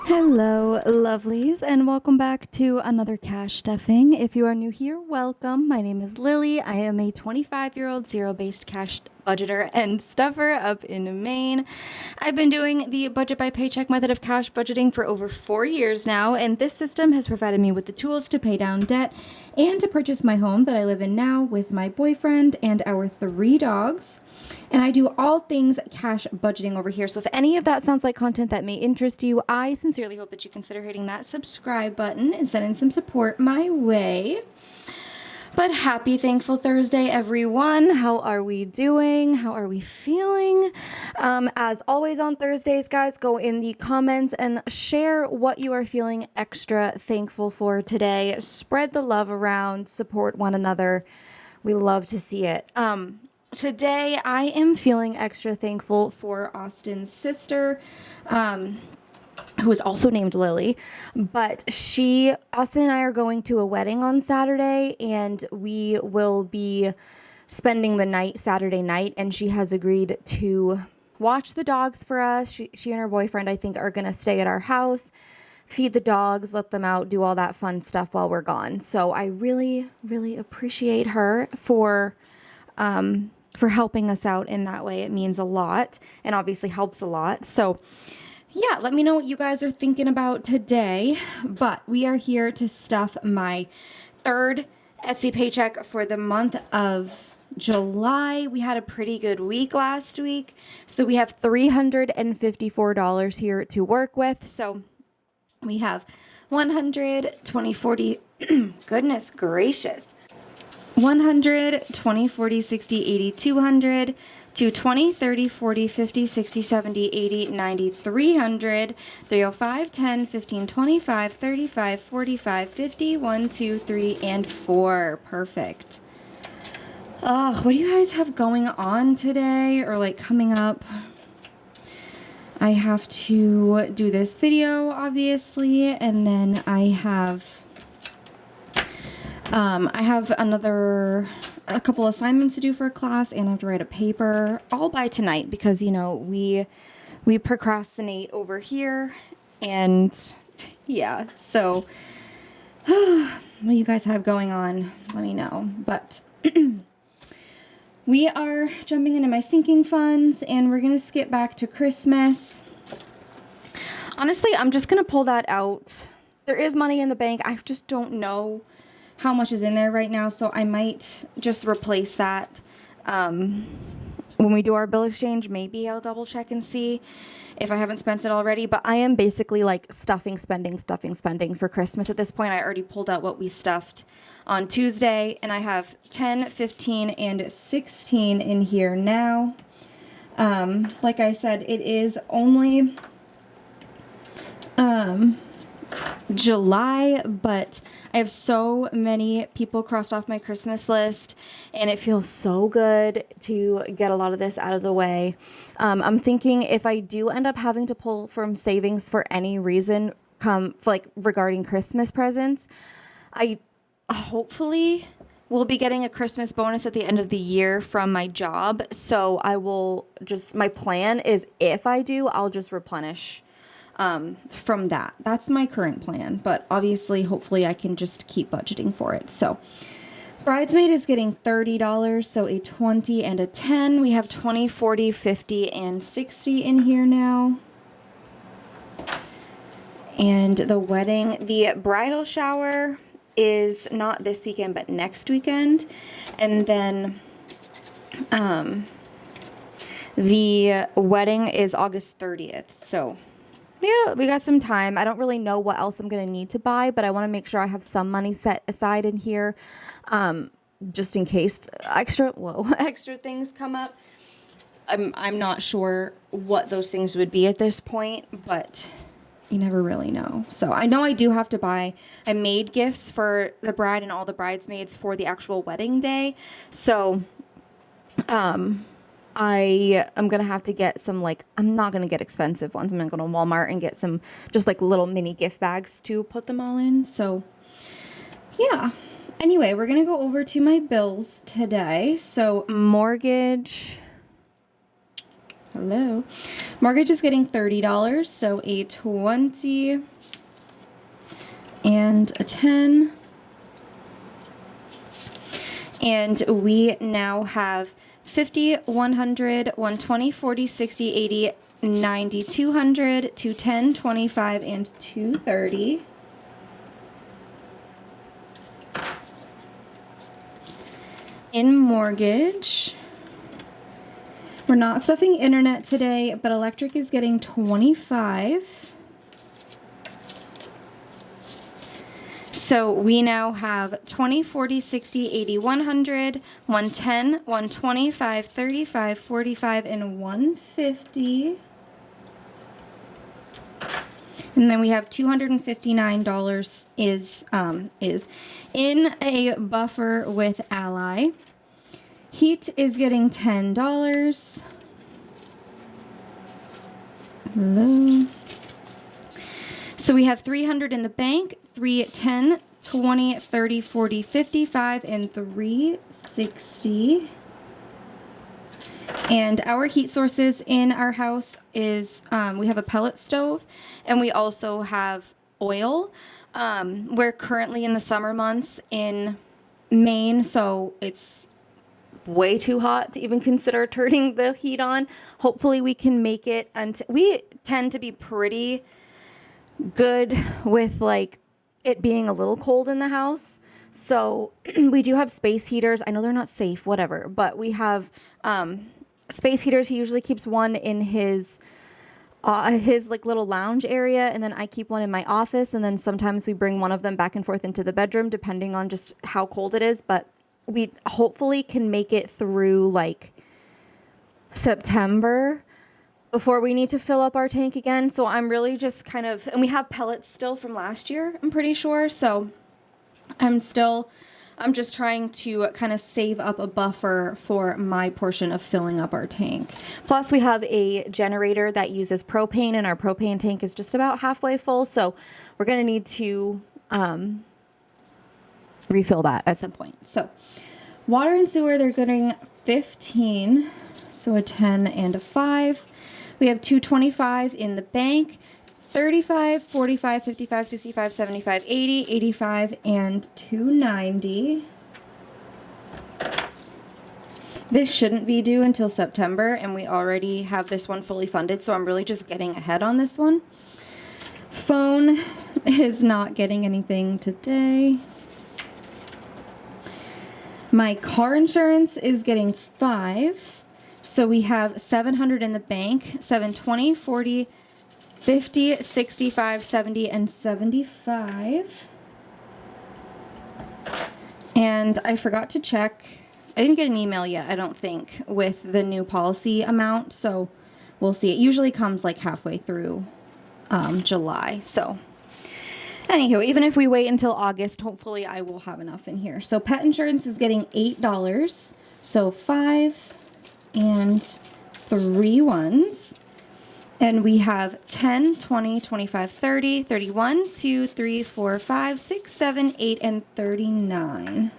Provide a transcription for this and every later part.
Hello, lovelies, and welcome back to another cash stuffing. If you are new here, welcome. My name is Lily. I am a 25-year-old zero-based cash budgeter and stuffer up in Maine. I've been doing the budget by paycheck method of cash budgeting for over 4 years now, and this system has provided me with the tools to pay down debt and to purchase my home that I live in now with my boyfriend and our 3 dogs. And I do all things cash budgeting over here. So if any of that sounds like content that may interest you, I sincerely hope that you consider hitting that subscribe button and sending some support my way. But happy Thankful Thursday, everyone. How are we doing? How are we feeling? As always on Thursdays, guys, go in the comments and share what you are feeling extra thankful for today. Spread the love around, support one another. We love to see it. Today, I am feeling extra thankful for Austin's sister, who is also named Lily, but Austin and I are going to a wedding on Saturday, and we will be spending the night Saturday night, and she has agreed to watch the dogs for us. She and her boyfriend, I think, are going to stay at our house, feed the dogs, let them out, do all that fun stuff while we're gone. So I really, really appreciate her for helping us out in that way. It means a lot and obviously helps a lot. So yeah, let me know what you guys are thinking about today. But we are here to stuff my 3rd Etsy paycheck for the month of July. We had a pretty good week last week. So we have $354 here to work with. So we have 100, 20, 40, goodness gracious. 100, 20, 40, 60, 80, 200, 220, 30, 40, 50, 60, 70, 80, 90, 300, 305, 10, 15, 25, 35, 45, 50, 1, 2, 3, and 4. Perfect. What do you guys have going on today or like coming up? I have to do this video, obviously, and then I have a couple assignments to do for a class, and I have to write a paper all by tonight because, you know, we procrastinate over here. And yeah, so what do you guys have going on? Let me know. But we are jumping into my sinking funds, and we're going to skip back to Christmas. Honestly, I'm just going to pull that out. There is money in the bank. I just don't know how much is in there right now, so I might just replace that when we do our bill exchange. Maybe I'll double check and see if I haven't spent it already, but I am basically like stuffing spending for Christmas at this point. I already pulled out what we stuffed on Tuesday, and I have 10, 15, and 16 in here now. Like I said, it is only July, but I have so many people crossed off my Christmas list, and it feels so good to get a lot of this out of the way. I'm thinking if I do end up having to pull from savings for any reason, regarding Christmas presents, I hopefully will be getting a Christmas bonus at the end of the year from my job. So my plan is, if I do, I'll just replenish from that. That's my current plan, but obviously, hopefully I can just keep budgeting for it. So bridesmaid is getting $30, so a 20 and a 10. We have 20, 40, 50, and 60 in here now. And the bridal shower is not this weekend, but next weekend. And then the wedding is August 30th. So yeah, we got some time. I don't really know what else I'm going to need to buy, but I want to make sure I have some money set aside in here, just in case extra things come up. I'm not sure what those things would be at this point, but you never really know. So I know I do have to buy. I made gifts for the bride and all the bridesmaids for the actual wedding day. So I am going to have to get some, I'm not going to get expensive ones. I'm going to go to Walmart and get some just little mini gift bags to put them all in. So yeah. Anyway, we're going to go over to my bills today. So mortgage, Hello. Mortgage is getting $30, so a 20 and a 10. And we now have 50, 100, 120, 40, 60, 80, 90, 200, 210, 25, and 230. In mortgage, we're not stuffing internet today, but electric is getting 25. So we now have 20, 40, 60, 80, 100, 110, 125, 35, 45, and 150. And then we have $259 is in a buffer with Ally. Heat is getting $10. Hello. So we have 300 in the bank, 3, 10, 20, 30, 40, 55, and 360. And our heat sources in our house is, we have a pellet stove, and we also have oil. We're currently in the summer months in Maine, so it's way too hot to even consider turning the heat on. Hopefully we can make it, and we tend to be pretty good with like it being a little cold in the house. So we do have space heaters. I know they're not safe, whatever, but we have space heaters. He usually keeps one in his like little lounge area, and then I keep one in my office, and then sometimes we bring one of them back and forth into the bedroom depending on just how cold it is. But we hopefully can make it through like September before we need to fill up our tank again. So I'm really just kind of, and we have pellets still from last year, I'm pretty sure. So I'm just trying to kind of save up a buffer for my portion of filling up our tank. Plus we have a generator that uses propane, and our propane tank is just about halfway full. So we're going to need to refill that at some point. So water and sewer, they're getting 15. So a 10 and a 5. We have 225 in the bank, 35, 45, 55, 65, 75, 80, 85, and 290. This shouldn't be due until September, and we already have this one fully funded, so I'm really just getting ahead on this one. Phone is not getting anything today. My car insurance is getting 5. So we have 700 in the bank, 720, 40, 50, 65, 70, and 75. And I forgot to check. I didn't get an email yet, I don't think, with the new policy amount. So we'll see. It usually comes like halfway through July. So anywho, even if we wait until August, hopefully I will have enough in here. So pet insurance is getting $8. So 5 and 3 ones. And we have 10, 20, 25, 30, 31, 2, 3, 4, 5, 6, 7, 8, and 39.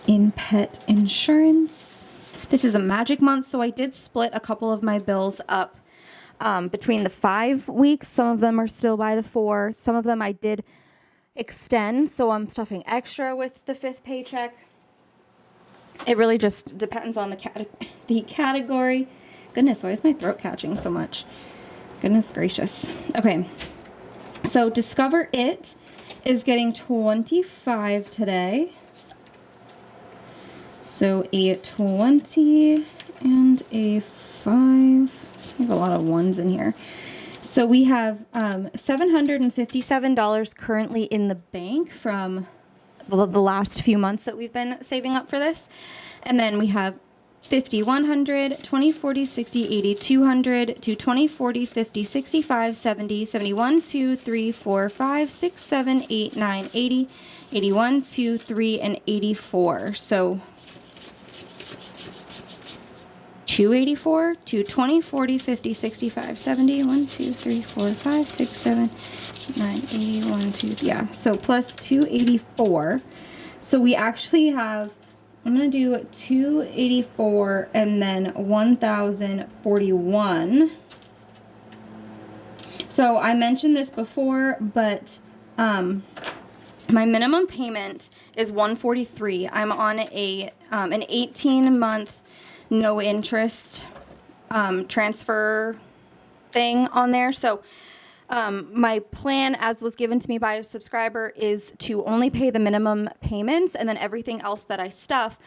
In pet insurance. This is a magic month, so I did split a couple of my bills up between the 5 weeks. Some of them are still by the 4. Some of them I did extend, so I'm stuffing extra with the 5th paycheck. It really just depends on the category. Goodness, why is my throat catching so much? Goodness gracious. Okay, so Discover It is getting 25 today. So a 20 and a 5. I have a lot of ones in here. So we have $757 currently in the bank from the last few months that we've been saving up for this. And then we have 50, 100, 20, 40, 60, 80, 200, to 20, 40, 50, 65, 70, 71, 2, 3, 4, 5, 6, 7, 8, 9, 80, 81, 2, 3, and 84. So 284, 220, 40, 50, 65, 70, 1, 2, 3, 4, 5, 6, 7, 9, 80, 1, 2, yeah. So plus 284. So we actually have I'm going to do 284 and then 1,041. So I mentioned this before, but my minimum payment is 143. I'm on a an 18-month no interest transfer thing on there. So my plan, as was given to me by a subscriber, is to only pay the minimum payments, and then everything else that I stuff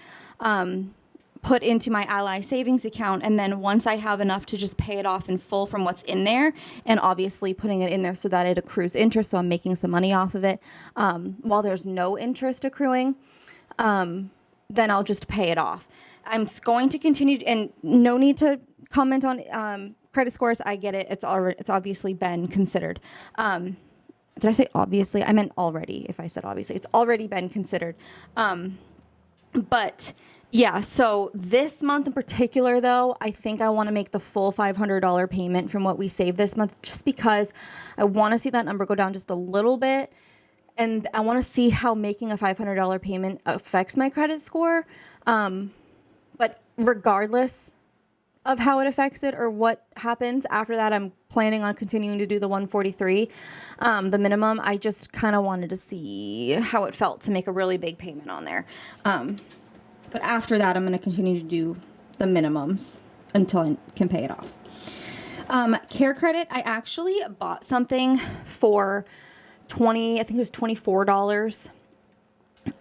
put into my Ally savings account, and then once I have enough to just pay it off in full from what's in there, and obviously putting it in there so that it accrues interest, so I'm making some money off of it, while there's no interest accruing, then I'll just pay it off. I'm going to continue, and no need to comment on credit scores. I get it. It's obviously been considered. Did I say obviously? I meant already. If I said obviously, it's already been considered. But yeah, so this month in particular, though, I think I want to make the full $500 payment from what we saved this month, just because I want to see that number go down just a little bit. And I want to see how making a $500 payment affects my credit score. But regardless of how it affects it or what happens after that, I'm planning on continuing to do the 143, the minimum. I just kind of wanted to see how it felt to make a really big payment on there. But after that, I'm going to continue to do the minimums until I can pay it off. Care credit, I actually bought something for I think it was $24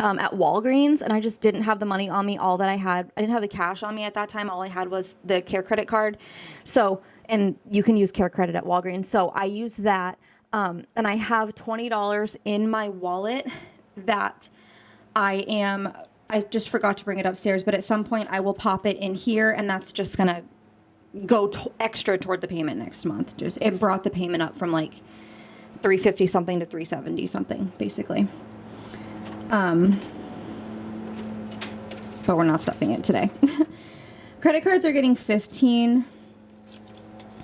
at Walgreens, and I just didn't have the money on me. All that I didn't have the cash on me at that time. All I had was the care credit card. So, and you can use care credit at Walgreens. So I used that, and I have $20 in my wallet that I just forgot to bring it upstairs, but at some point I will pop it in here, and that's just gonna go extra toward the payment next month. It brought the payment up from like $350 something to $370 something, basically. But we're not stuffing it today. Credit cards are getting 15,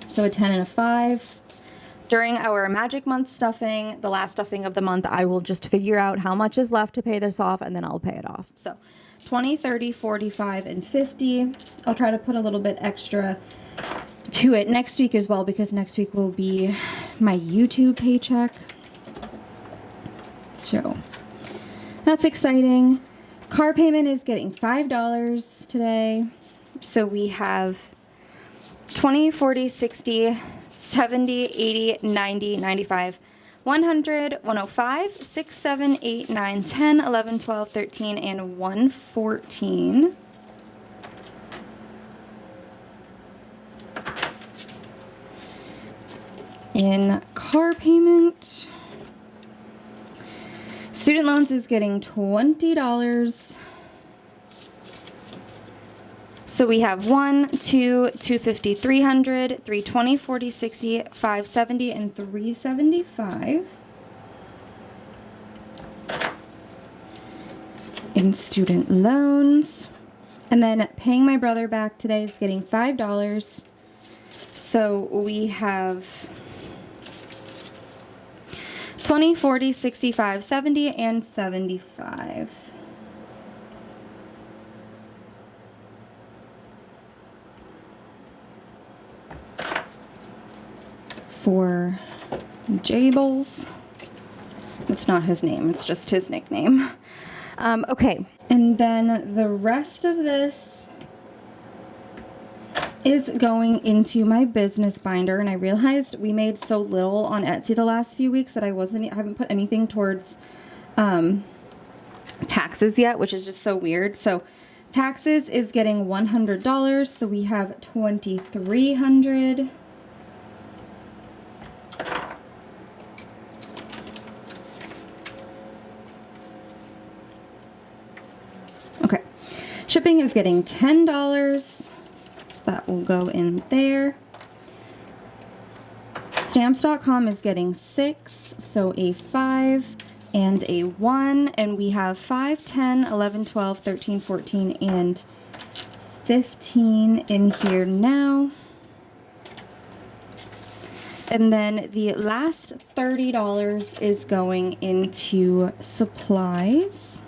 so a 10 and a 5. During our Magic Month stuffing, the last stuffing of the month, I will just figure out how much is left to pay this off, and then I'll pay it off. So 20, 30, 45, and 50. I'll try to put a little bit extra to it next week as well, because next week will be my YouTube paycheck. So that's exciting. Car payment is getting $5 today. So we have 20, 40, 60, 70, 80, 90, 95, 100, 105, 6, 7, 8, 9, 10, 11, 12, 13, and 114. In car payment, student loans is getting $20. So we have 1, 2, 250, 300, 320, 40, 60, 570, and 375. In student loans. And then paying my brother back today is getting $5. So we have 20, 40, 65, 70, and 75. For Jables. It's not his name, it's just his nickname. Okay, and then the rest of this is going into my business binder, and I realized we made so little on Etsy the last few weeks that I haven't put anything towards taxes yet, which is just so weird. So taxes is getting $100, so we have $2,300. Okay, shipping is getting $10, so that will go in there. Stamps.com is getting 6, so a 5 and a 1, and we have 5, 10, 11, 12, 13, 14, and 15 in here now. And then the last $30 is going into supplies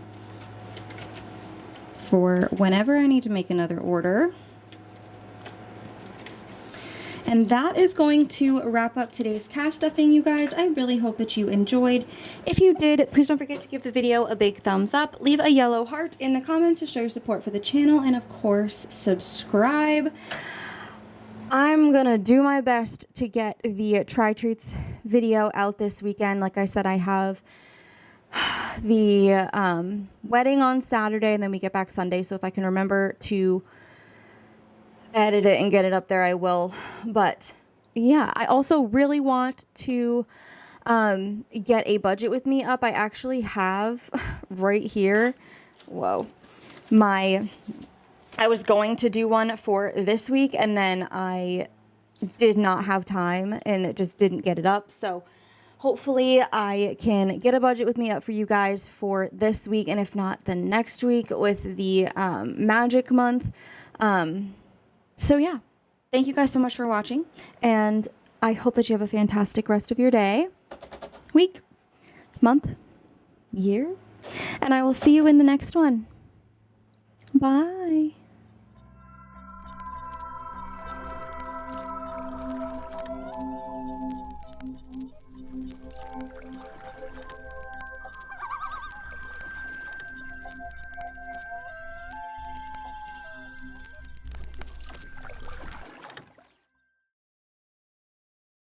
for whenever I need to make another order. And that is going to wrap up today's cash stuffing, you guys. I really hope that you enjoyed. If you did, please don't forget to give the video a big thumbs up. Leave a yellow heart in the comments to show your support for the channel. And of course, subscribe. I'm gonna do my best to get the Try Treats video out this weekend. Like I said, I have the wedding on Saturday, and then we get back Sunday. So if I can remember to edit it and get it up there, I will. But yeah, I also really want to get a budget with me up. I actually have right here, whoa, I was going to do one for this week, and then I did not have time and it just didn't get it up. So hopefully I can get a budget with me up for you guys for this week, and if not, then next week with the magic month. So yeah, thank you guys so much for watching, and I hope that you have a fantastic rest of your day, week, month, year, and I will see you in the next one. Bye.